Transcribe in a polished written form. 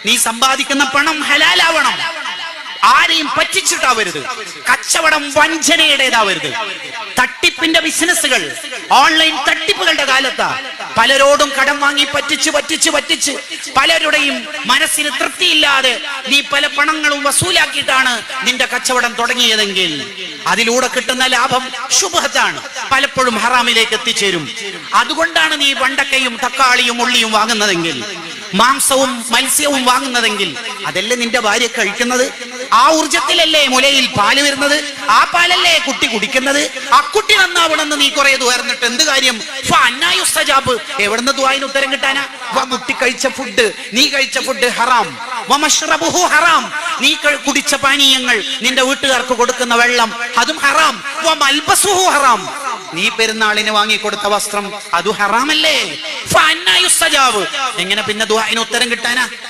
നീ സമ്പാദിക്കുന്ന പണം ഹലാലാവണം. ആരെയും പറ്റിച്ചിട്ടാവരുത്. കച്ചവടം വഞ്ചനയുടേതാവരുത്. തട്ടിപ്പിന്റെ ബിസിനസ്സുകൾ, ഓൺലൈൻ തട്ടിപ്പുകളുടെ കാലത്താ പലരോടും കടം വാങ്ങി പറ്റിച്ച് പലരുടെയും മനസ്സിന് തൃപ്തിയില്ലാതെ നീ പല പണങ്ങളും വസൂലാക്കിയിട്ടാണ് നിന്റെ കച്ചവടം തുടങ്ങിയതെങ്കിൽ അതിലൂടെ കിട്ടുന്ന ലാഭം ശുഭത്താണ്, പലപ്പോഴും ഹറാമിലേക്ക് എത്തിച്ചേരും. അതുകൊണ്ടാണ് നീ വണ്ടക്കയും തക്കാളിയും ഉള്ളിയും വാങ്ങുന്നതെങ്കിൽ, മാംസവും മത്സ്യവും വാങ്ങുന്നതെങ്കിൽ, അതല്ലേ നിന്റെ ഭാര്യ കഴിക്കുന്നത്? ആ ഊർജത്തിലല്ലേ മുലയിൽ പാല് വരുന്നത്? ആ പാലല്ലേ കുട്ടി കുടിക്കുന്നത്? ആ കുട്ടി നന്നാവണമെന്ന് നീ കുറെ ദുആർന്നിട്ട് എന്ത് കാര്യം? എവിടുന്ന് ദുആന് ഉത്തരം കിട്ടാനാ? കുട്ടി കഴിച്ച ഫുഡ്, നീ കഴിച്ച ഫുഡ് ഹറാം. വമശ്റബുഹു ഹറാം, നീ കുടിച്ച പാനീയങ്ങൾ, നിന്റെ വീട്ടുകാർക്ക് കൊടുക്കുന്ന വെള്ളം, അതും ഹറാം. വമൽബസുഹു ഹറാം, നീ പെരുന്നാളിന് വാങ്ങിക്കൊടുത്ത വസ്ത്രം അത് ഹറാമല്ലേ? എങ്ങനെ പിന്നെ ദുആന് ഉത്തരം കിട്ടാനാ?